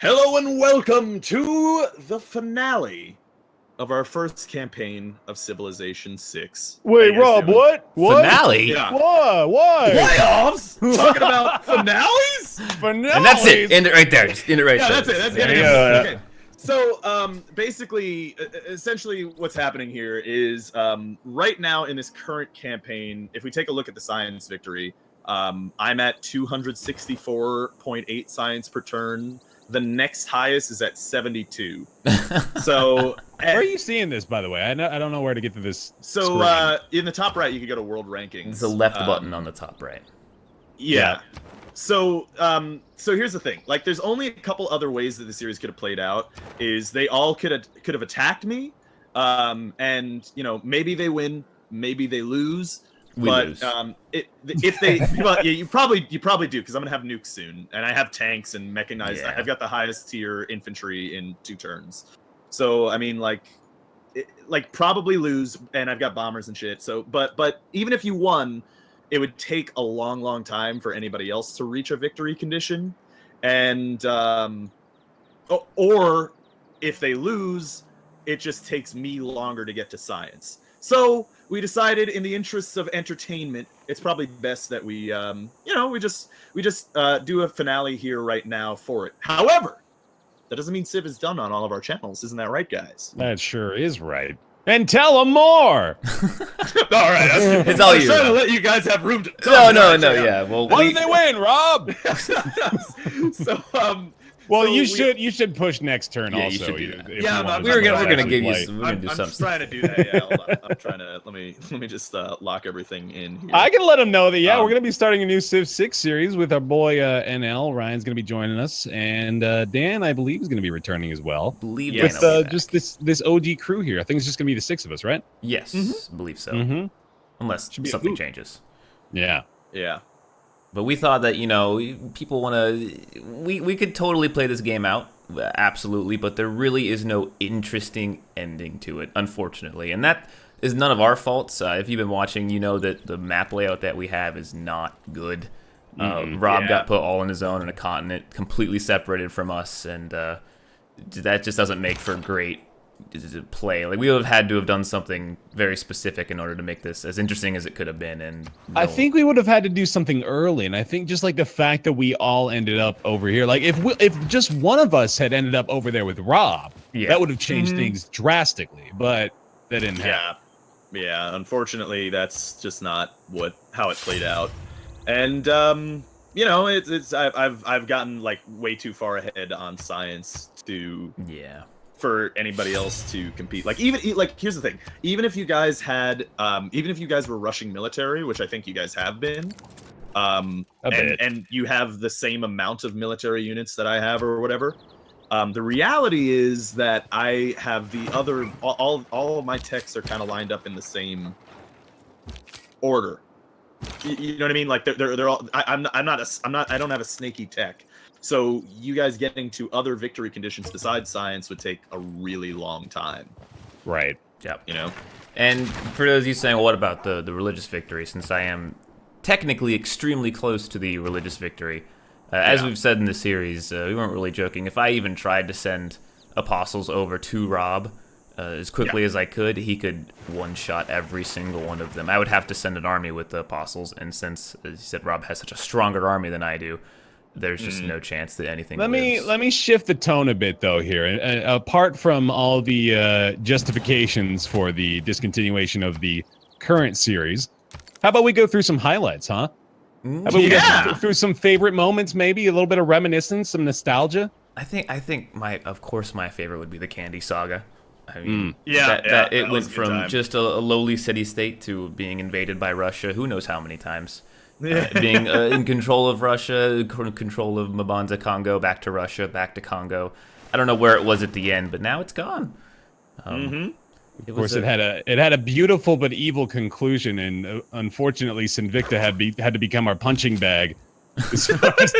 Hello and welcome to the finale of our first campaign of Civilization 6. How Wait, you guys Rob, doing? what? Finale? Yeah. What? Why? Playoffs? Talking about finales? Finale? And that's it. End it right there. Just end it right Yeah, there. that's it. That's There it. you go. Okay. So, basically, essentially what's happening here is right now in this current campaign, if we take a look at the science victory, I'm at 264.8 science per turn. The next highest is at 72. So Where are you seeing this, by the way? I don't know where to get to this. So screen. in the top right, you can go to world rankings. It's the left button on the top right. Yeah. So so here's the thing. Like, there's only a couple other ways that the series could have played out. Is they all could have attacked me, and maybe they win, maybe they lose. We lose. If they, well, yeah, you probably do, because I'm gonna have nukes soon, and I have tanks and mechanized. Yeah. I've got the highest tier infantry in 2 turns. So I mean, like probably lose, and I've got bombers and shit. So, but even if you won, it would take a long time for anybody else to reach a victory condition, and or if they lose, it just takes me longer to get to science. So we decided, in the interests of entertainment, it's probably best that we we just do a finale here right now for it. However, that doesn't mean Civ is done on all of our channels. Isn't that right, guys? That sure is right. And tell them more. All right, It's all I'm you. trying to Rob. let you guys have room to talk. No, yeah. Well, What did they win, Rob? So Well, so you should push next turn Yeah, you also. should do that. if you Yeah, want we're to gonna actually give you play. some. We're gonna do I'm something. just trying to do that. Yeah, hold on. I'm trying to let me just lock everything in here. I can let them know that, we're Um, going to be starting a new Civ 6 series with our boy NL. Ryan's going to be joining us. And Dan, I believe, is going to be returning as well. believe Yes. Dan will With be back. just this OG crew here. I think it's just going to be the 6 of us, right? Yes, believe so. Mm-hmm. Unless Should be a something hoop. changes. Yeah. Yeah. But we thought that, people want to... We could totally play this game out, absolutely, but there really is no interesting ending to it, unfortunately. And that is none of our faults. If you've been watching, you know that the map layout that we have is not good. Rob got put all on his own in a continent, completely separated from us, and that just doesn't make for great play. Like, we would have had to have done something very specific in order to make this as interesting as it could have been. And I think we would have had to do something early, and I think just like the fact that we all ended up over here, like if just one of us had ended up over there with Rob, that would have changed things drastically. But that didn't happen. Yeah. Unfortunately, that's just not how it played out. And it's I've gotten like way too far ahead on science for anybody else to compete. Like, here's the thing. Even if you guys were rushing military, which I think you guys have been, and you have the same amount of military units that I have or whatever, the reality is that I have all of my techs are kind of lined up in the same order. You know what I mean? Like, they're all. I don't have a snaky tech. So you guys getting to other victory conditions besides science would take a really long time. Right. Yep. You know? And for those of you saying, well, what about the religious victory? Since I am technically extremely close to the religious victory, as we've said in the series, we weren't really joking. If I even tried to send apostles over to Rob as quickly as I could, he could one-shot every single one of them. I would have to send an army with the apostles, and since, as you said, Rob has such a stronger army than I do, there's just no chance that anything Let lives. me shift the tone a bit, though, here. Apart from all the justifications for the discontinuation of the current series, how about we go through some highlights, huh? How about we go through some favorite moments, maybe a little bit of reminiscence, some nostalgia? I think my favorite would be the Candy Saga. I mean, that it was went a good from time. just a lowly city-state to being invaded by Russia, who knows how many times. Being in control of Russia, control of Mabanza Congo, back to Russia, back to Congo. I don't know where it was at the end, but now it's gone. Of course, it had a beautiful but evil conclusion, and unfortunately, Sinvicta had to become our punching bag. As far as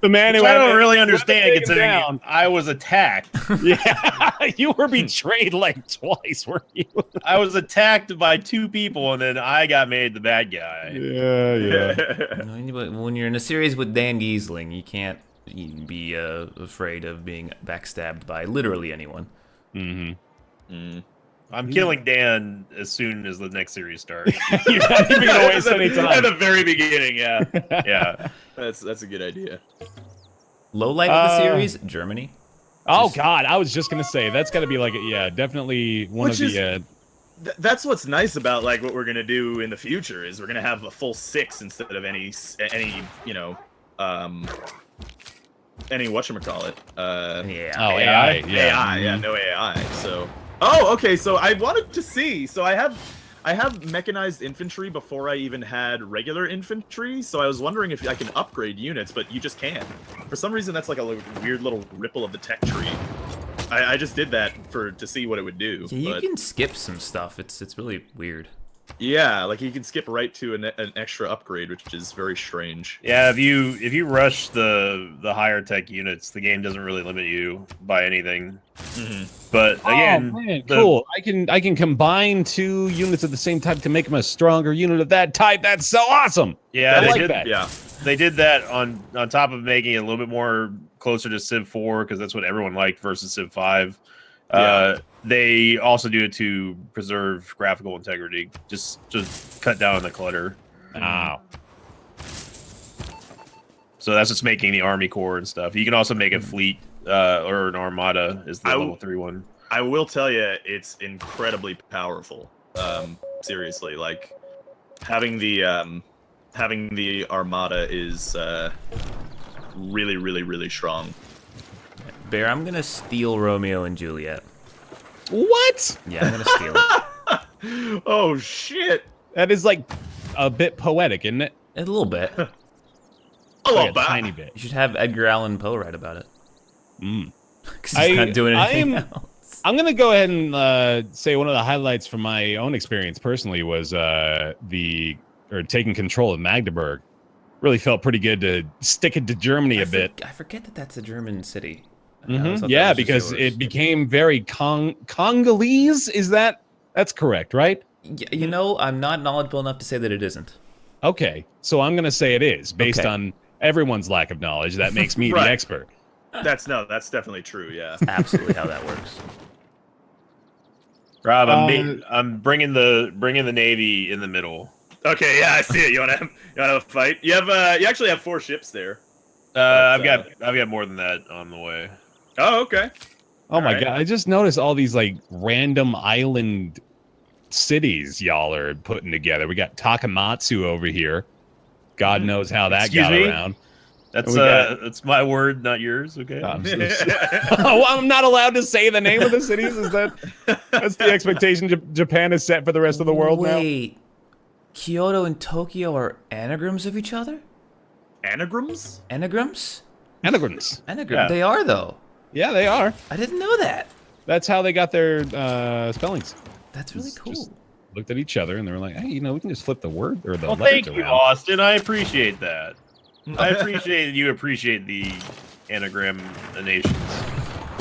the man who I had don't to- really who had to understand, take him considering down. I was attacked. Yeah, you were betrayed like twice, weren't you? I was attacked by 2 people, and then I got made the bad guy. Yeah. When you're in a series with Dan Giesling, you can't be afraid of being backstabbed by literally anyone. I'm killing Dan as soon as the next series starts. You're not even gonna waste any At time. the very beginning, yeah. Yeah. That's a good idea. Low light of the series, Germany. Oh God, I was just gonna say that's got to be like definitely one Which of the. That's what's nice about like what we're gonna do in the future is we're gonna have a full 6 instead of any whatchamacallit. Yeah. Oh, AI. AI, yeah, no AI. So, okay. So I wanted to see. So I have mechanized infantry before I even had regular infantry. So I was wondering if I can upgrade units, but you just can't. For some reason, that's like a weird little ripple of the tech tree. I just did that to see what it would do. Yeah, you but, can skip some stuff. It's really weird. yeah, like you can skip right to an extra upgrade, which is very strange. Yeah, if you rush the higher tech units, the game doesn't really limit you by anything. But again, man, cool. I can combine 2 units of the same type to make them a stronger unit of that type. That's so awesome. Yeah, I like that. Yeah. They did that on top of making it a little bit more closer to Civ 4 because that's what everyone liked versus Civ 5. Yeah. They also do it to preserve graphical integrity, just cut down on the clutter. Wow. So that's what's making the Army Corps and stuff. You can also make a fleet or an armada is the level 3 one. I will tell you, it's incredibly powerful. Seriously, like having the armada is really, really, really strong. Bear, I'm gonna steal Romeo and Juliet. What? Yeah, I'm gonna steal it. Oh shit! That is like a bit poetic, isn't it? A little bit. A Like little a bit. tiny bit. You should have Edgar Allan Poe write about it. 'Cause he's I- not doing anything I'm- else. I'm gonna go ahead and say one of the highlights from my own experience personally was taking control of Magdeburg. Really felt pretty good to stick it to Germany a bit. I forget that that's a German city. I Mhm. always thought that Yeah, was just because yours. it became very Congolese. That's correct, right? You know, I'm not knowledgeable enough to say that it isn't. Okay, so I'm gonna say it is based Okay. on everyone's lack of knowledge. That makes me Right. the expert. That's definitely true. Yeah. Absolutely how that works. Rob, I'm bringing the Navy in the middle. Okay. Yeah, I see it. You wanna have a fight? You actually have 4 ships there. I've got more than that on the way. Oh, okay. Oh my Alright. god! I just noticed all these like random island cities y'all are putting together. We got Takamatsu over here. God knows how that Excuse got me? around. That's We got- that's my word, not yours. Okay. Oh, I'm not allowed to say the name of the cities. That's the expectation Japan has set for the rest of the world now? Wait, Kyoto and Tokyo are anagrams of each other? Anagrams? Anagrams? Anagrams. Anagram. Yeah. They are though. Yeah, they are. I didn't know that. That's how they got their spellings. That's really cool. Just looked at each other and they were like, "Hey, we can just flip the word or the Well, letters thank you, around." Austin. I appreciate that. I appreciate you appreciate the anagram nations.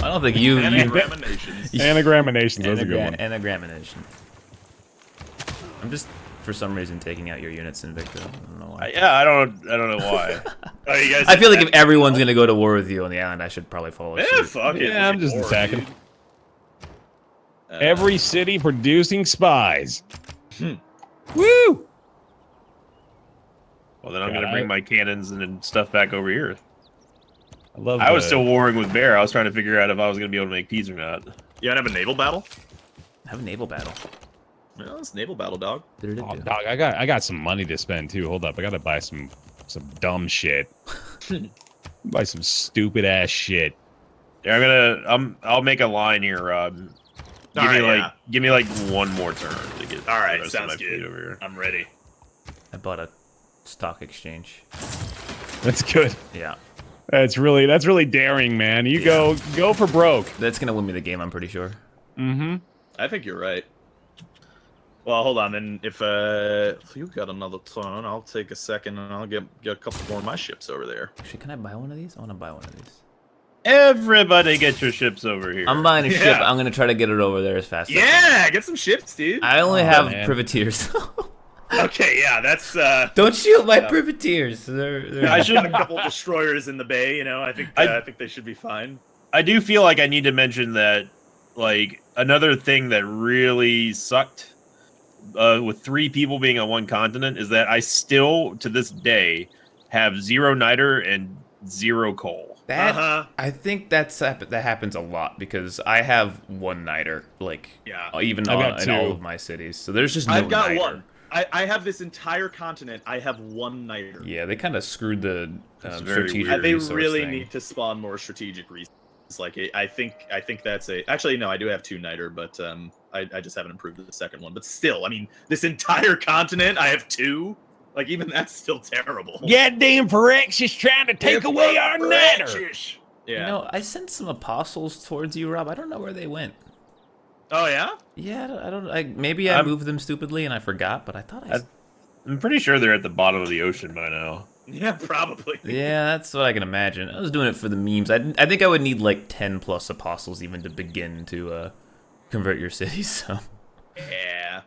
I don't think you Anagramations. Anagraminations. That's a good one. Anagramination. I'm just for some reason taking out your units in Victor. I don't know why. I don't know why. Oh, you guys I feel like if everyone's gonna go to war with you on the island, I should probably follow Yeah, suit. fuck it. Yeah, I'm just War, attacking. dude. Every city producing spies. Hmm. Woo! Well, then I'm God, gonna bring my cannons and stuff back over here. I was still warring with Bear. I was trying to figure out if I was gonna be able to make peace or not. You wanna have a naval battle? Have a naval battle. Well, it's naval battle, dog. Oh, dog, I got some money to spend too. Hold up, I gotta buy some dumb shit. Buy some stupid ass shit. Yeah, I'll make a line here, Rob. Give me like one more turn to get. All right, the rest of sounds my fleet good. over here. I'm ready. I bought a stock exchange. That's good. Yeah. That's really daring, man. You go for broke. That's gonna win me the game, I'm pretty sure. Mm-hmm. I think you're right. Well, hold on. Then if you got another turn, I'll take a second and I'll get a couple more of my ships over there. Actually, can I buy one of these? I want to buy one of these. Everybody, get your ships over here. I'm buying a ship. Yeah. I'm gonna try to get it over there as fast as I can. Yeah, get some ships, dude. I only Oh, have man. privateers. Okay, yeah, that's. Don't shoot my privateers. They're... I should have a couple destroyers in the bay. You know, I think they should be fine. I do feel like I need to mention that, like, another thing that really sucked with 3 people being on one continent is that I still, to this day, have 0 niter and 0 coal. That I think that happens a lot because I have 1 niter, like even in all of my cities. So there's just no I've got niter. 1. I have this entire continent. I have 1 niter. Yeah, they kind of screwed the strategic. They resource really thing. need to spawn more strategic resources. Like I think that's a. Actually, no, I do have 2 niter, but I just haven't improved the second one. But still, I mean, this entire continent, I have 2. Like, even that's still terrible. Goddamn Phyrexius trying to take away our niter. Yeah. You know, I sent some apostles towards you, Rob. I don't know where they went. Oh yeah. Yeah, I don't. Maybe I moved them stupidly and I forgot, but I thought I'm pretty sure they're at the bottom of the ocean by now. Yeah, probably. Yeah, that's what I can imagine. I was doing it for the memes. I think I would need like 10 plus apostles even to begin to convert your cities. So. Yeah.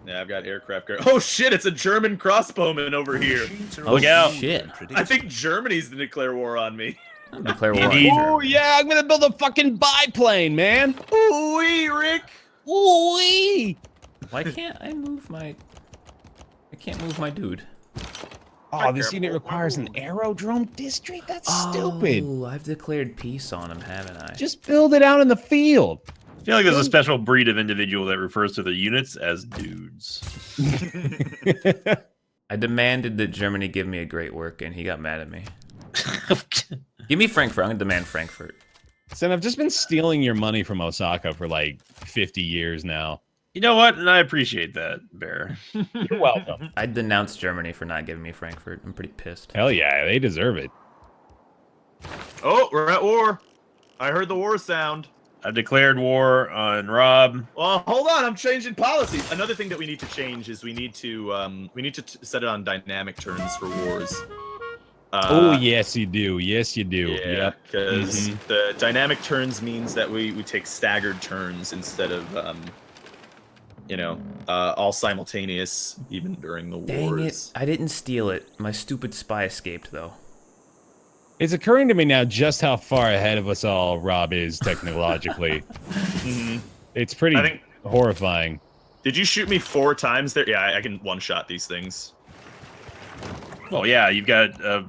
Yeah, I've got aircraft. Oh shit! It's a German crossbowman over here. Oh Look out. shit! I think Germany's to declare war on me. Declare war. Oh yeah, I'm gonna build a fucking biplane, man. Ooh-wee, Rick. Ooh-wee. Why can't I move my? I can't move my dude. Oh, this unit requires an aerodrome district? That's stupid. Oh, I've declared peace on him, haven't I? Just build it out in the field. I feel like there's a special breed of individual that refers to their units as dudes. I demanded that Germany give me a great work, and he got mad at me. Give me Frankfurt. I'm gonna demand Frankfurt. Sen, I've just been stealing your money from Osaka for like 50 years now. You know what? And I appreciate that, Bear. You're welcome. I denounced Germany for not giving me Frankfurt. I'm pretty pissed. Hell yeah, they deserve it. Oh, we're at war. I heard the war sound. I've declared war on Rob. Well, hold on. I'm changing policies. Another thing that we need to change is we need to set it on dynamic turns for wars. Oh yes, you do. Yes, you do. Yeah, because the dynamic turns means that we take staggered turns instead of all simultaneous, even during the Dang wars. it! I didn't steal it. My stupid spy escaped though. It's occurring to me now just how far ahead of us all Rob is technologically. It's pretty horrifying. Did you shoot me 4 times there? Yeah, I can one-shot these things. Well, yeah, you've got a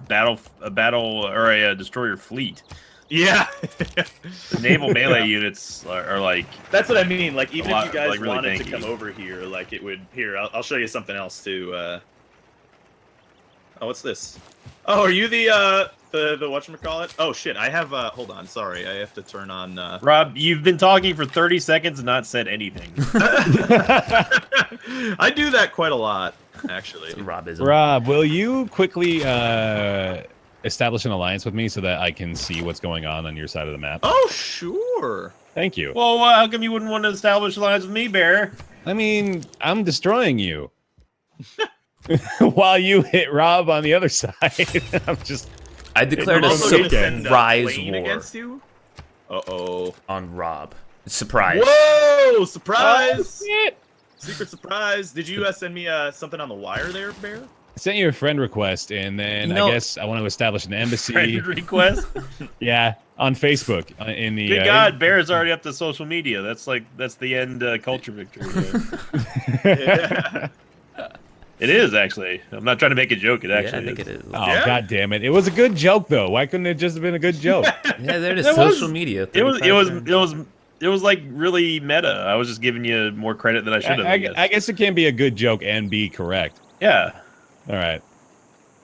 battle or a destroyer fleet. Yeah. The naval melee units are like. That's what I mean. Like, even if you guys like, really wanted to tanky. come over here, like it would. Here, I'll show you something else too. Oh, what's this? Oh, are you the whatchamacallit? Oh shit, I have hold on, sorry, I have to turn on Rob, you've been talking for 30 seconds and not said anything. I do that quite a lot, actually. Rob, will you quickly establish an alliance with me so that I can see what's going on your side of the map? Oh, sure. Thank you. Well, how come you wouldn't want to establish alliance with me, Bear? I mean, I'm destroying you. While you hit Rob on the other side. I declared a surprise war against you. Uh-oh. On Rob. Surprise. Whoa! Surprise! Oh, Secret surprise. Did you send me something on the wire there, Bear? I sent you a friend request, and then I guess I want to establish an embassy. Friend request? Yeah, on Facebook. In the Good God, Bear's already up to social media. That's the end culture victory. Yeah. It is, actually. I'm not trying to make a joke. It actually I think it is. Oh, Yeah. God damn it. It was a good joke, though. Why couldn't it just have been a good joke? Yeah, there it is. Social media. It was like really meta. I was just giving you more credit than I should have. I guess it can be a good joke and be correct. Yeah. All right.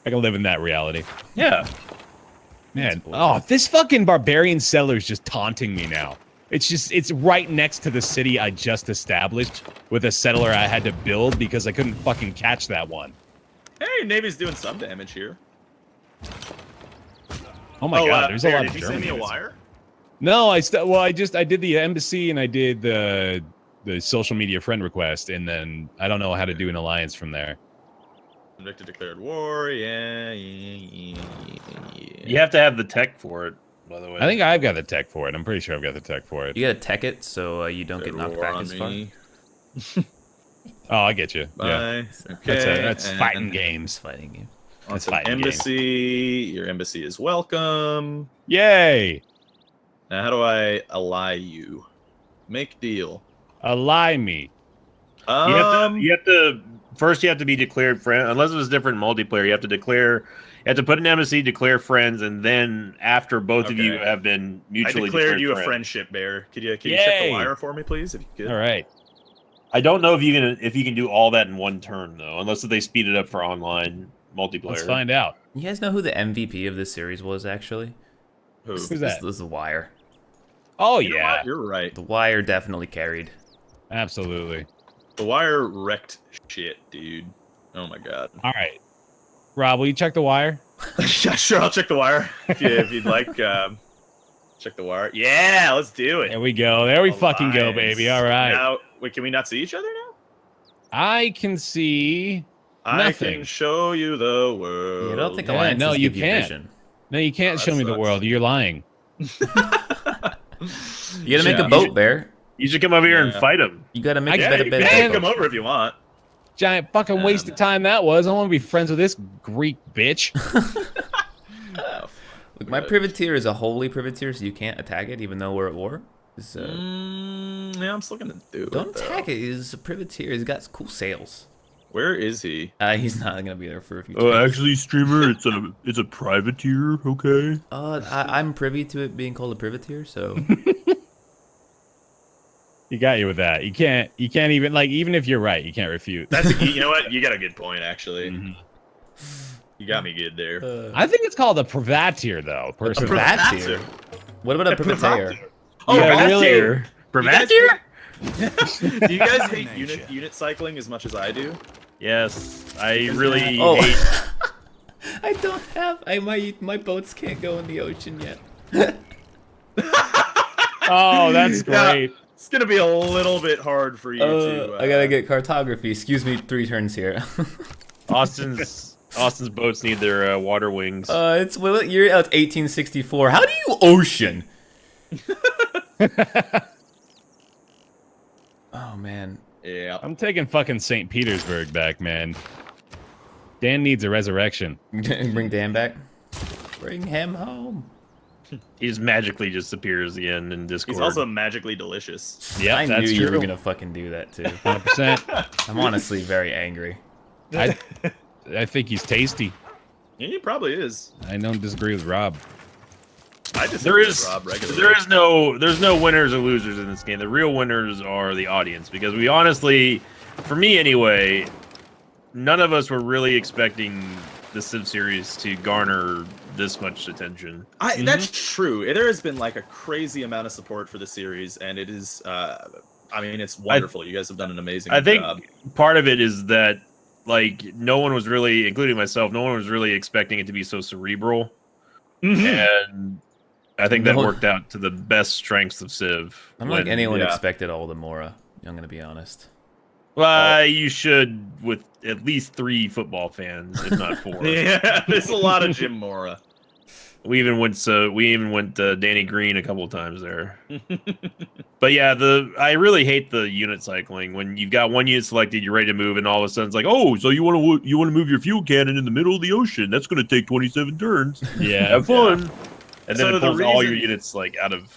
I can live in that reality. Yeah. Man. Oh, this fucking barbarian settler's just taunting me now. It's right next to the city I just established with a settler I had to build because I couldn't fucking catch that one. Hey, Navy's doing some damage here. Oh my God, there's a lot of Did you German send me a units. wire? No, I did the embassy and I did the social media friend request, and then I don't know how to do an alliance from there. Invicta declared war. Yeah. You have to have the tech for it, by the way. I think I've got the tech for it. I'm pretty sure I've got the tech for it. You gotta tech it so you don't get knocked back as far. Oh, I get you. Yeah, Bye. Okay. that's and fighting It's games. fighting game. On That's to fighting game. embassy. Your embassy is welcome. Yay! Now, how do I ally you? Make deal. Ally me. You have to first. You have to be declared friend, unless it's different multiplayer. You have to declare. You have to put an embassy, declare friends, and then after both of you Okay. have been I mutually declared you a friends. friendship, Bear. Could you check the Yay. wire for me, please, if you could? All right. I don't know if you can do all that in one turn though, unless they speed it up for online multiplayer. Let's find out. You guys know who the MVP of this series was, actually? Who? Who's This that? was The Wire. Oh You know yeah, what? You're right. The Wire definitely carried. absolutely. The wire wrecked shit, dude. Oh my god. All right, Rob, will you check the wire? Yeah, sure. I'll check the wire if you'd like. Check the wire. Yeah, let's do it. There we go. There we fucking go, Alliance. baby. All right. Now, wait, can we not see each other now? I can see. I Nothing. can show you the world. Yeah, I don't think Yeah, alliances no, you give you can't. vision. No, you can't Oh, show that me the sucks. world. You're lying. You gotta make Yeah. a boat, Bear. You should come over here and Yeah. fight him. You gotta make I a Yeah, better you better can boat. come over if you want. Giant fucking waste of time that was. I don't want to be friends with this Greek bitch. Oh, Look, my privateer is a holy privateer, so you can't attack it, even though we're at war. It's, yeah, I'm still gonna do it. don't though. attack it. He's a privateer. He's got cool sails. Where is he? He's not gonna be there for a few. Oh, turns. actually, streamer, it's a privateer. Okay. I'm privy to it being called a privateer, so You got you with that. You can't even even if you're right, you can't refute. You know what? You got a good point, actually. Mhm. You got me good there. I think it's called a privateer, though. Personally, privateer. What about a privateer? Oh, Yeah, privateer. Privateer? Do you guys hate unit cycling as much as I do? Yes, I really Oh. hate. I don't have. My boats can't go in the ocean yet. oh, that's Yeah. great. It's gonna be a little bit hard for you to. I gotta get cartography. Excuse me, 3 turns here. Austin's boats need their water wings. It's 1864. How do you ocean? Oh man. Yeah. I'm taking fucking St. Petersburg back, man. Dan needs a resurrection. Bring Dan back. Bring him home. He just magically just appears again in Discord. He's also magically delicious. Yeah, I that's knew you were true. gonna fucking do that too. 100%. I'm honestly very angry. I think he's tasty. Yeah, he probably is. I don't disagree with Rob. I just There is Rob regularly. there's no winners or losers in this game. The real winners are the audience, because we honestly, for me anyway, none of us were really expecting the Civ series to garner this much attention. That's true. There has been like a crazy amount of support for the series, and it is. I mean, it's wonderful. You guys have done an amazing I think job. part of it is that, like, no one was really, including myself, no one was really expecting it to be so cerebral. And I think that No one- worked out to the best strengths of Civ. I'm like when- anyone yeah. expected all the Mora. I'm gonna be honest. Well, you should, with at least 3 football fans, if not 4. Yeah, there's a lot of Jim Mora. We even went Danny Green a couple of times there. But yeah, I really hate the unit cycling. When you've got one unit selected, you're ready to move, and all of a sudden it's like, oh, so you want to move your fuel cannon in the middle of the ocean? That's going to take 27 turns. Yeah. Have fun. And then So it the pulls all your reason- units like out of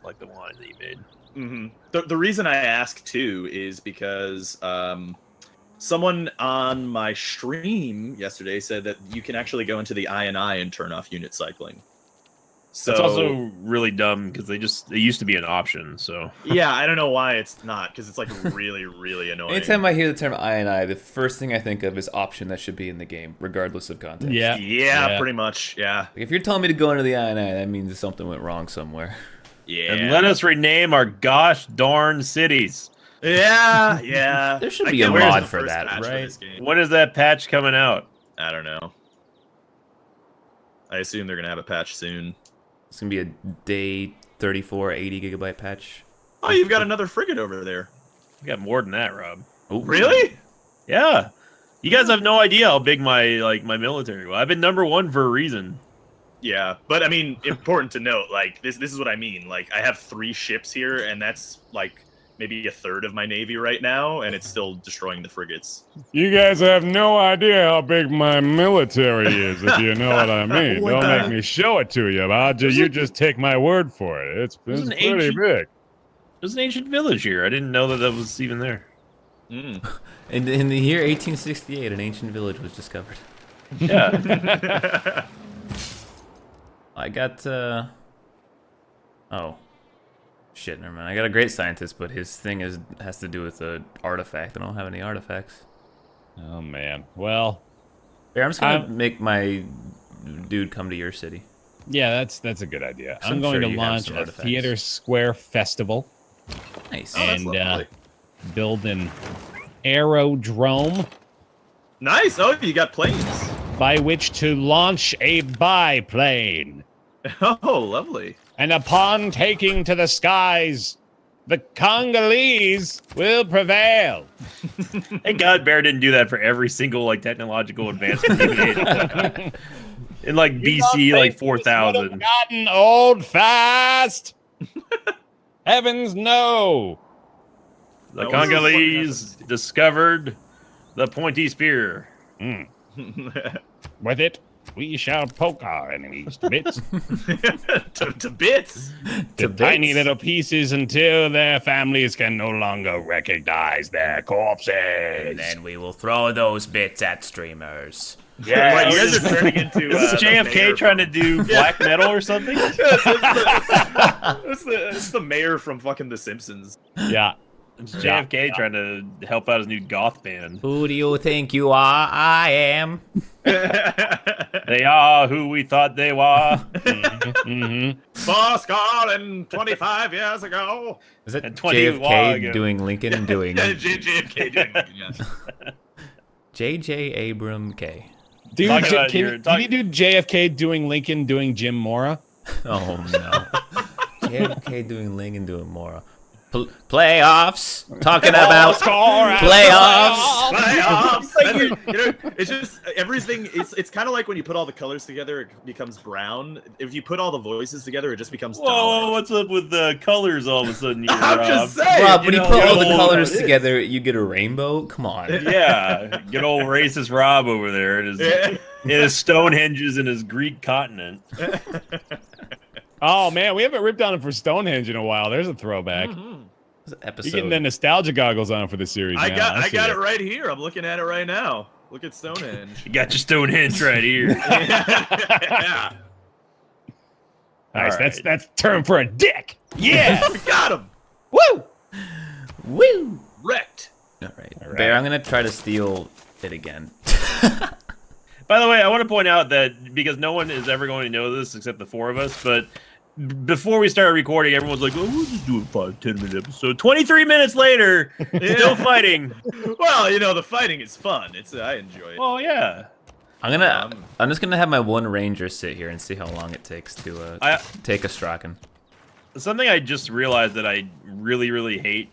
like the line that you made. The reason I ask too is because someone on my stream yesterday said that you can actually go into the INI and turn off unit cycling. So It's also really dumb because it used to be an option. So yeah, I don't know why it's not, because it's like really, really annoying. Anytime I hear the term INI, the first thing I think of is option that should be in the game, regardless of context. Yeah. Yeah, pretty much. Yeah. Like, if you're telling me to go into the INI, that means something went wrong somewhere. Yeah. and let us rename our gosh darn cities. Yeah, yeah. There should I be get a where's mod the for first that, patch right? this game. When is that patch coming out? I don't know. I assume they're gonna have a patch soon. It's gonna be a day 34, 80 gigabyte patch. Oh, you've got another frigate over there. We got more than that, Rob. Oh, Really? Yeah. You guys have no idea how big my military was. I've been #1 for a reason. Yeah, but I mean, important to note, like this is what I mean. Like, I have 3 ships here, and that's like maybe a third of my navy right now, and it's still destroying the frigates. You guys have no idea how big my military is, if you know what I mean. Don't make me show it to you. You just take my word for it. It's pretty big. There's an ancient village here. I didn't know that was even there. In the year 1868, an ancient village was discovered. Yeah. I got, oh. Shit, never mind. I got a great scientist, but his thing has to do with an artifact. I don't have any artifacts. Oh, man. Well. Here, I'm just going to make my dude come to your city. Yeah, that's a good idea. I'm sure going to you have launch some a artifacts. Theater Square Festival. Nice. And build an aerodrome. Nice. Oh, you got planes. By which to launch a biplane. Oh, lovely. And upon taking to the skies, the Congolese will prevail. Thank God Bear didn't do that for every single like technological advancement he made. In like BC, like 4000. Gotten old fast. Heavens no. The Congolese discovered the pointy spear. With it, we shall poke our enemies to bits. to bits. To tiny little pieces until their families can no longer recognize their corpses. And then we will throw those bits at streamers. Yeah, right, you guys are turning into. Is this JFK trying to do black metal or something? It's the mayor from fucking The Simpsons. Yeah. It's JFK trying to help out his new goth band. Who do you think you are? I am. They are who we thought they were. Boss Colin 25 years ago. Is it And 20 JFK doing Lincoln and doing JFK doing Lincoln, yes. J.J. Abram K. Dude, Talk can you do JFK doing Lincoln doing Jim Mora? Oh no. JFK doing Lincoln doing Mora. Playoffs. Talking about playoffs. It's just everything. It's kind of like when you put all the colors together, it becomes brown. If you put all the voices together, it just becomes. Whoa, what's up with the colors all of a sudden? Here, I'm just saying. Rob, when you put all the colors it together, you get a rainbow. Come on. Yeah, good old racist Rob over there. It is Stonehenges in his Greek continent. Oh man, we haven't ripped on it for Stonehenge in a while. There's a throwback. Episode. You're getting the nostalgia goggles on for the series. I now. got it right here. I'm looking at it right now. Look at Stonehenge. You got your Stonehenge right here. Yeah. Nice. Right. That's term for a dick. Yeah. Got him. Woo. Woo! Wrecked. All right. Bear, I'm gonna try to steal it again. By the way, I want to point out that because no one is ever going to know this except the four of us, but before we started recording, everyone was like, "Oh, we'll just do a 5-10 minute episode." 23 minutes later, still fighting. Well, the fighting is fun. I enjoy it. Well, yeah. I'm just gonna have my one ranger sit here and see how long it takes to take a Strachan. Something I just realized that I really, really hate,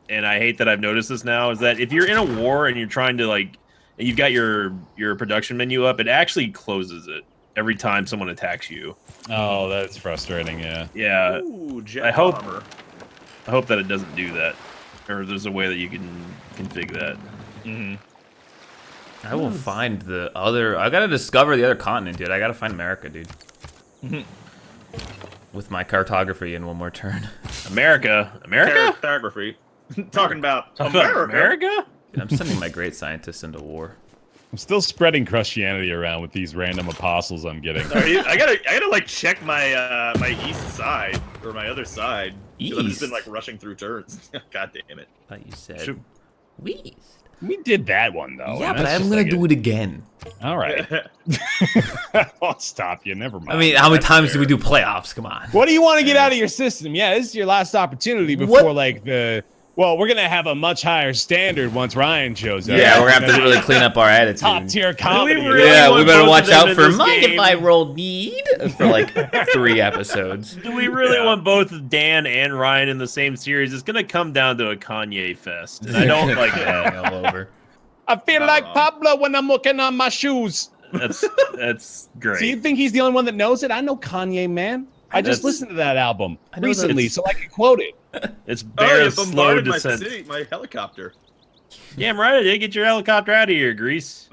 and I hate that I've noticed this now, is that if you're in a war and you're trying to and you've got your production menu up, it actually closes it every time someone attacks you. Oh, that's frustrating. Yeah. Yeah. Ooh, I hope that it doesn't do that, or there's a way that you can config that. I will find the other. I gotta discover the other continent, dude. I gotta find America, dude. With my cartography in one more turn. America. Cartography. Talking about America. Dude, I'm sending my great scientists into war. I'm still spreading Christianity around with these random apostles I'm getting. I gotta check my my east side or my other side. I've just been rushing through turns. God damn it! I thought you said west. We did that one though. Yeah, but I'm gonna do it again. All right. I'll stop you. Never mind. I mean, how many times do we do playoffs? Come on. What do you want to get out of your system? Yeah, this is your last opportunity before Well, we're gonna have a much higher standard once Ryan shows up. Yeah, we're gonna have to really clean up our attitude. Top tier comedy. Yeah, we better watch out for mind if I roll need for 3 episodes. Do we really want both Dan and Ryan in the same series? It's gonna come down to a Kanye fest, and I don't like that. All over. I feel like Pablo when I'm looking on my shoes. That's great. So you think he's the only one that knows it? I know Kanye, man. I just listened to that album know recently, so I can quote it. It's Oh, you Bear's slow bombarded my descent. city, my helicopter. Damn right, I did. Get your helicopter out of here, Grease.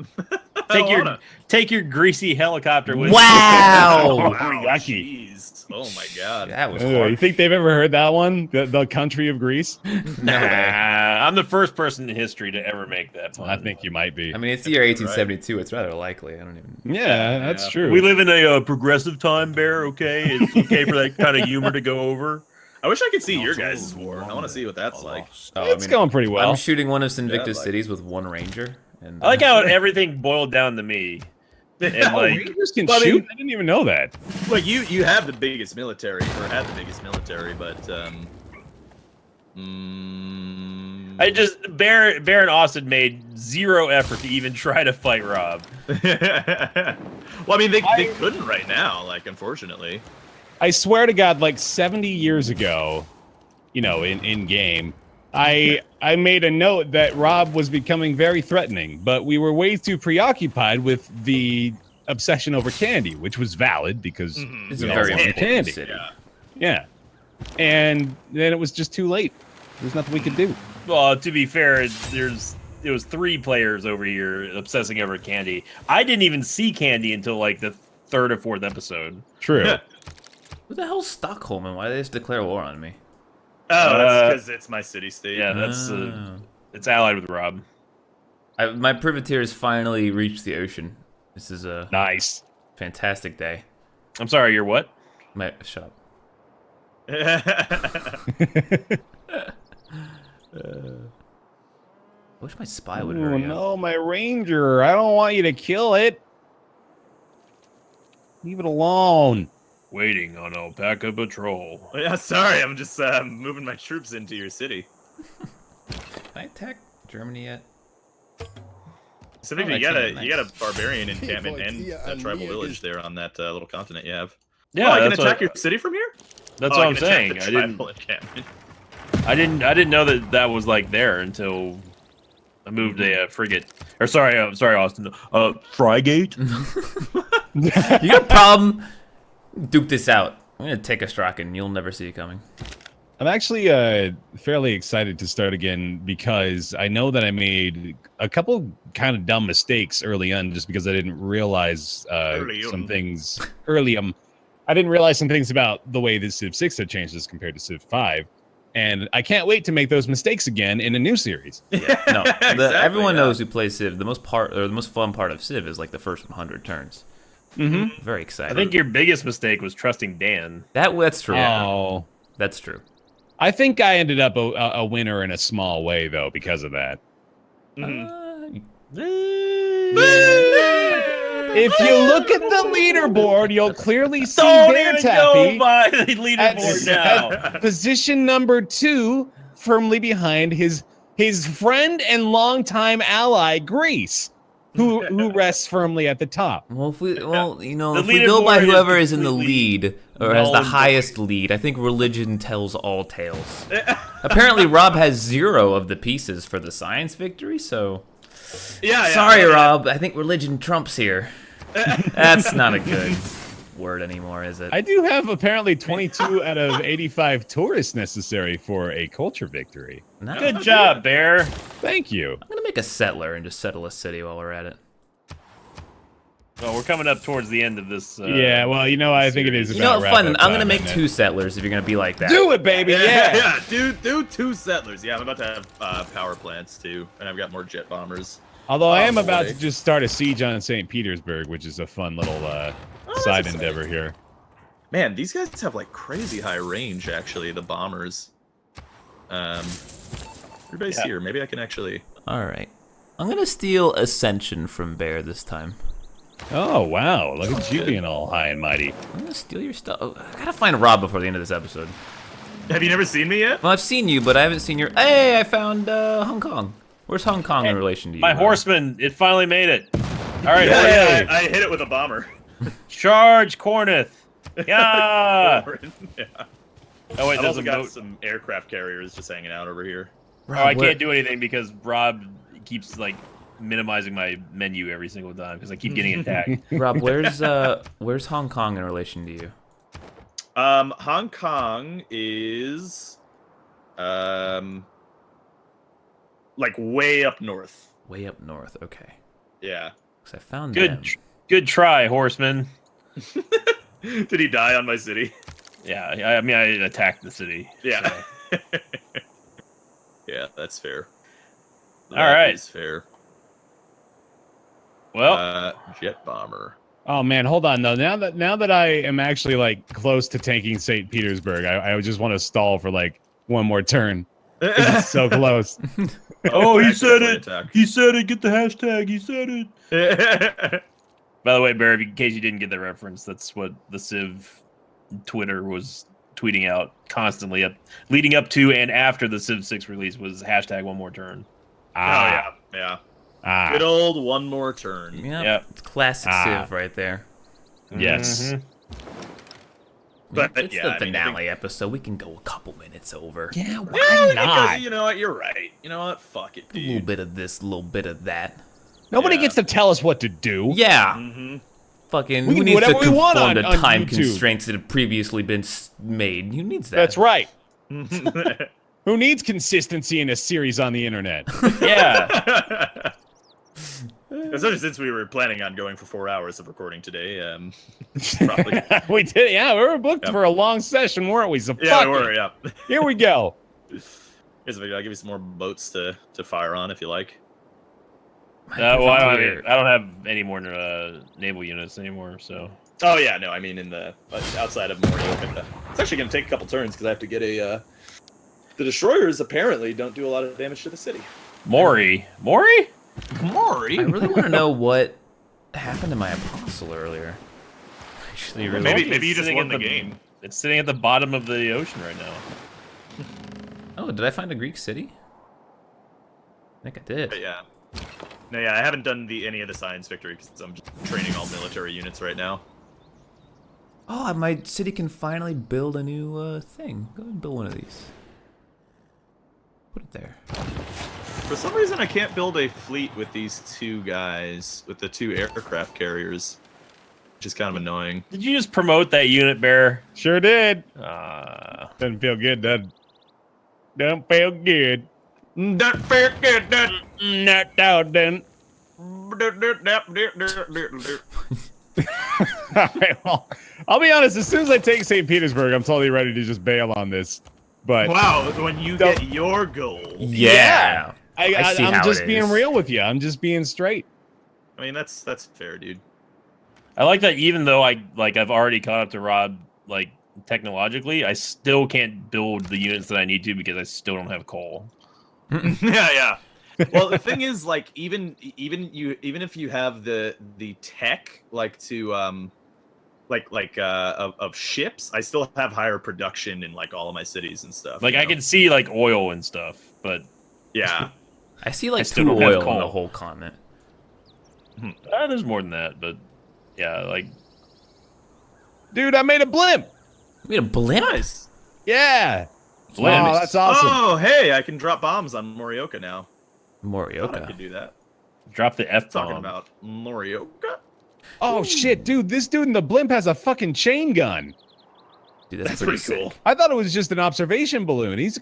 Take your greasy helicopter with Wow! Wow, yucky. jeez. Oh my god. That was You hard. think they've ever heard that one? The country of Greece? No way. I'm the first person in history to ever make that pun. I think you might be. I mean, it's the year 1872. It's rather likely. I don't even. Yeah, that's true. We live in a progressive time, Bear. Okay, it's okay for that kind of humor to go over. I wish I could see your guys' war. I want to see what that's like. Oh, It's going pretty well. I'm shooting one of Invictus like- cities with one ranger. And I like how everything boiled down to me. And Oh, like, Rangers can Well, I shoot? mean- I didn't even know that. Like you have the biggest military, or had the biggest military, but I just Bear and Austin made zero effort to even try to fight Rob. well, I mean, they couldn't right now, like, unfortunately. I swear to God, like 70 years ago, in game, I made a note that Rob was becoming very threatening, but we were way too preoccupied with the obsession over candy, which was valid because It's we a all very wanted important candy. city. Yeah. And then it was just too late. There's nothing we could do. Well, to be fair, it was 3 players over here obsessing over candy. I didn't even see candy until like the 3rd or 4th episode. True. Who the hell's Stockholm and why did they just declare war on me? Oh, that's because it's my city-state. Yeah, that's Oh. it's allied with Rob. My privateers finally reached the ocean. This is a Nice. fantastic day. I'm sorry, you're what? Shut up. I wish my spy would Oh, hurry up. no, my ranger. I don't want you to kill it. Leave it alone. Waiting on Alpaca Patrol. Yeah, sorry, I'm just moving my troops into your city. Can I attack Germany yet? So Oh, maybe that you came got a nice. barbarian encampment and a tribal village there on that little continent you have. Yeah, Oh, I can that's attack what, your city from here? that's Oh, what I I'm can attack saying. the I didn't tribal encampment. I didn't know that was like there until I moved a frigate. Or sorry, Austin. Frigate. You got a problem? Duke this out. I'm gonna take a Straka and you'll never see it coming. I'm actually fairly excited to start again because I know that I made a couple kind of dumb mistakes early on just because I didn't realize some things early. I didn't realize some things about the way that Civ 6 had changed as compared to Civ 5. And I can't wait to make those mistakes again in a new series. Yeah, no. Exactly, Everyone yeah. knows who plays Civ. The most fun part of Civ is like the first 100 turns. Mm-hmm. Very I exciting. think your biggest mistake was trusting Dan. That's true. Oh, That's true. I think I ended up a winner in a small way, though, because of that. Mhm. If you look at the leaderboard, you'll clearly see Don't Bear even Taffy go by the leaderboard now. at position number 2, firmly behind his friend and longtime ally, Greece, who rests firmly at the top. Well, if we The go by leaderboard is whoever is in the completely lead or has null the and highest lead, I think religion tells all tales. Apparently, Rob has 0 of the pieces for the science victory, so Yeah, sorry, yeah. Rob. I think religion trumps here. That's not a good word anymore, is it? I do have apparently 22 out of 85 tourists necessary for a culture victory. No. Good job, Bear. Thank you. I'm gonna make a settler and just settle a city while we're at it. Well, we're coming up towards the end of this. Yeah, well, I think it is You about know, wrap fun. up I'm gonna time, make isn't it? 2 settlers if you're gonna be like that. Do it, baby. Yeah. Yeah, do 2 settlers. Yeah, I'm about to have power plants too, and I've got more jet bombers. Although I am about boy. to just start a siege on St. Petersburg, which is a fun little side exciting. endeavor here. Man, these guys have like crazy high range. Actually, the bombers. Everybody's Yeah. here. Maybe I can actually. All right. I'm gonna steal Ascension from Bear this time. Oh, wow. Look at you being all high and mighty. I'm gonna steal your stuff. Oh, I gotta find Rob before the end of this episode. Have you never seen me yet? Well, I've seen you, but I haven't seen your. Hey, I found Hong Kong. Where's Hong Kong in relation to you? My Rob? horseman, it finally made it. All right, Yeah, I hit it with a bomber. charge, Corneth. Yeah. Yeah. Oh wait, I've there's also a got boat. some aircraft carriers just hanging out over here. Oh, I where- can't do anything because Rob keeps like minimizing my menu every single time because I keep getting attacked. Rob, where's Hong Kong in relation to you? Hong Kong is like way up north. Way up north. Okay. Yeah. Because I found Good, them. good try, horseman. Did he die on my city? Yeah, I mean, I attacked the city. Yeah. so. Yeah, that's fair. All right. Is fair. Well, Jet bomber. Oh man, hold on though. Now that I am actually like close to taking St. Petersburg, I just want to stall for like one more turn. 'Cause it's so close. oh, he said Definitely it. attack. He said it. Get the hashtag. He said it. By the way, Barry, in case you didn't get the reference, that's what the Civ Twitter was tweeting out constantly leading up to and after the Civ 6 release was hashtag one more turn. Oh yeah. Good old one more turn. Yep. It's classic Civ right there. Yes. Mhm. But It's yeah, the I mean, finale episode. We can go a couple minutes over. Yeah, Well, why because not? you know what? You're right. You know what? Fuck it, A little dude. bit of this, a little bit of that. Nobody Yeah. gets to tell us what to do. Yeah. Mm-hmm. Fucking We who can do needs to whatever we want conform to on time YouTube. constraints that have previously been made? Who needs that? That's right. Who needs consistency in a series on the internet? Yeah. Especially since we were planning on going for 4 hours of recording today. Probably. We did, yeah. We were booked Yep. for a long session, weren't we? So Yeah, fuck we were. it. Yeah. Here we go. Here's a video. I'll give you some more boats to fire on if you like. Well, I don't have any more naval units anymore, so. Oh yeah, no, I mean outside of Morioka. It's actually gonna take a couple turns because I have to get a. The destroyers apparently don't do a lot of damage to the city. Mori? Mori? I really want to know what happened to my apostle earlier. Actually, really. Maybe you just Sitting won at the game. It's sitting at the bottom of the ocean right now. Oh, did I find a Greek city? I think I did. But yeah. No, yeah, I haven't done any of the science victory because I'm just training all military units right now. Oh, my city can finally build a new thing. Go and build one of these. Put it there. For some reason, I can't build a fleet with these two guys, with the two aircraft carriers, which is kind of annoying. Did you just promote that unit, Bear? Sure did. Doesn't feel good, doesn't Don't feel good. Don't forget that. Not out then. Alright, well, I'll be honest, as soon as I take St. Petersburg, I'm totally ready to just bail on this. But Wow, when you get your goal. Yeah. I see I'm how just it being is. real with you. I'm just being straight. I mean, that's fair, dude. I like that even though I've already caught up to Rob, like, technologically, I still can't build the units that I need to because I still don't have coal. Yeah. Well, the thing is, like, even if you have the tech, like to of ships, I still have higher production in like all of my cities and stuff. Like, you I know? can see, like, oil and stuff, but Yeah. I see like still 2 don't have oil coal. on the whole continent. there's more than that, but yeah, like, Dude, I made a blimp. We had a blimp? Nice. Yeah. Blimp. Oh, that's awesome. Oh, hey, I can drop bombs on Morioka now. I Morioka. could do that. drop the F Talking bomb. about Morioka. Oh shit, dude, this dude in the blimp has a fucking chain gun. Dude, that's, That's pretty, pretty cool. sick. I thought it was just an observation balloon. He's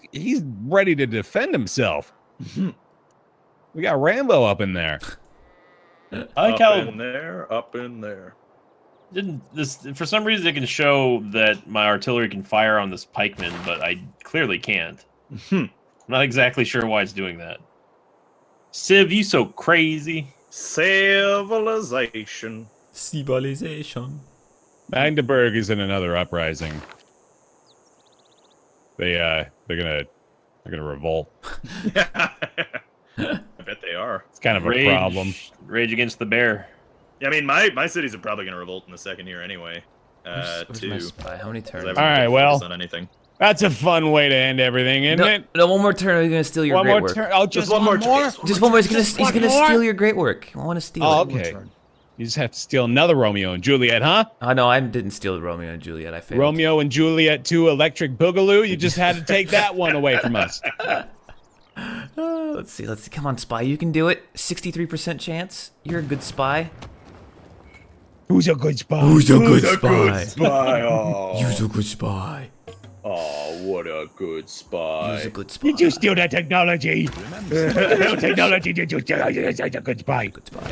ready to defend himself. We got Rambo up in there. I like Up how in there, up in there. didn't this for some reason it can show that my artillery can fire on this pikeman, but I clearly can't. I'm not exactly sure why it's doing that. Civ, you so crazy. Civilization. Civilization. Magdeburg is in another uprising. They're gonna revolt. I bet they are. It's kind of a problem. Rage against the bear. Yeah, I mean, my cities are probably going to revolt in the second year anyway. Where's my Too. spy? How many turns? All right, well. On anything. That's a fun way to end everything, isn't it? No, one more turn. Are you gonna steal your One great more work? turn. Oh, just one more. Just one more. He's gonna steal your great work. I want to steal Oh, it. okay. You just have to steal another Romeo and Juliet, huh? Oh no, I didn't steal Romeo and Juliet. I failed. Romeo and Juliet 2 Electric Boogaloo. You just had to take that one away from us. Let's see. Come on, spy. You can do it. 63% chance. You're a good spy. Who's a good spy? Who's a good Good spy? spy. Oh. Who's a good spy? Oh, what a good spy. Who's a good spy? Did you steal that technology? Technology, did you steal? It's a good spy. Good spy.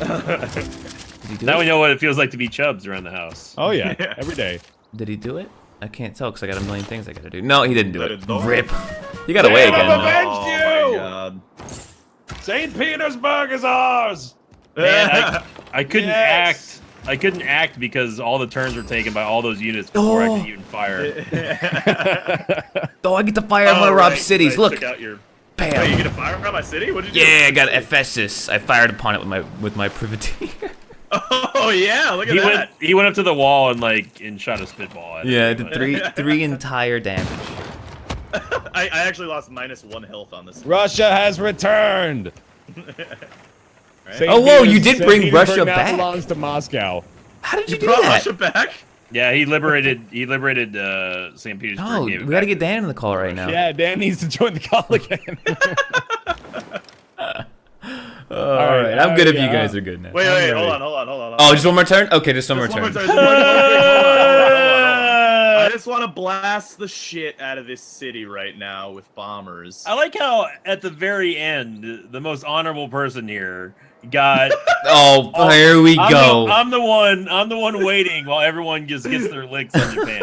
Did he do Now we it? know what it feels like to be Chubbs around the house. Oh yeah, every day. Did he do it? I can't tell because I got a million things I gotta do. No, he didn't do Let it. it go. Rip. You got away again. Damn, though. avenged Oh you! my god. St. Petersburg is ours. Man, I couldn't Yes. act. I couldn't act because all the turns were taken by all those units before I Oh. could even fire. Oh, I get to fire. I'm gonna rob cities. Look, Took out your... bam. Wait, you get a fire around my city? What did you Yeah, I got Ephesus. I fired upon it with my privateer. do? Oh yeah, look at He that. went up to the wall and shot a spitball at it. Yeah, I did three entire damage. I actually lost -1 health on this. Russia has returned. Right? Oh, whoa, you did St. bring Petersburg Russia now back? belongs to Moscow. How did you You do brought that? Russia back? Yeah, he liberated St. Petersburg. No, gave it we gotta back. get Dan in the call right now. Yeah, Dan needs to join the call again. All right, I'm good if you yeah. guys are good now. Wait, ready. hold on. Oh, just one more turn? Okay, just one more Just turn. one more turn. Hold on. I just want to blast the shit out of this city right now with bombers. I like how at the very end, the most honorable person here got. Oh, here we go. I'm the one waiting while everyone just gets their licks on Japan.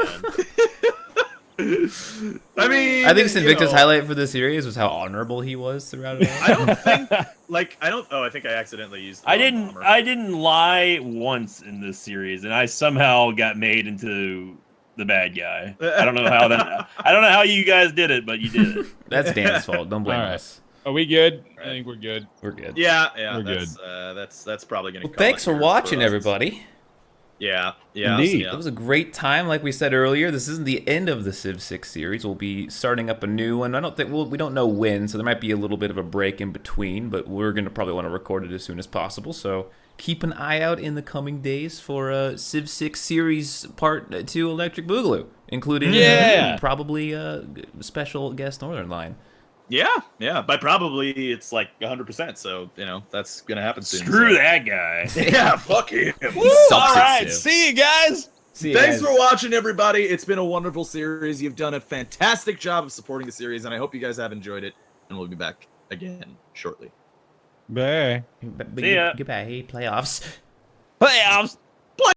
I mean, I think Sinvicta's know, highlight for the series was how honorable he was throughout it all. I don't think, Oh, I think I accidentally used. The I wrong didn't. bomber. I didn't lie once in this series, and I somehow got made into the bad guy. I don't know how that. I don't know how you guys did it, but you did it. That's Dan's fault. Don't blame All right. us. Are we good? I think we're good. We're good. Yeah, We're that's probably gonna. Well, call thanks it for here watching, us. everybody. Yeah. Indeed. It was a great time, like we said earlier. This isn't the end of the Civ 6 series. We'll be starting up a new one. I don't think we don't know when, so there might be a little bit of a break in between. But we're gonna probably want to record it as soon as possible. So keep an eye out in the coming days for Civ 6 series Part 2 Electric Boogaloo, including probably a special guest Northern Line. Yeah. By probably it's like 100%. So that's gonna happen soon. Screw so. that guy. Yeah, fuck him. Sucks All at right, Civ. see you guys. See you Thanks guys. for watching, everybody. It's been a wonderful series. You've done a fantastic job of supporting the series, and I hope you guys have enjoyed it. And we'll be back again shortly. Bye. But See ya. Goodbye, playoffs. Playoffs.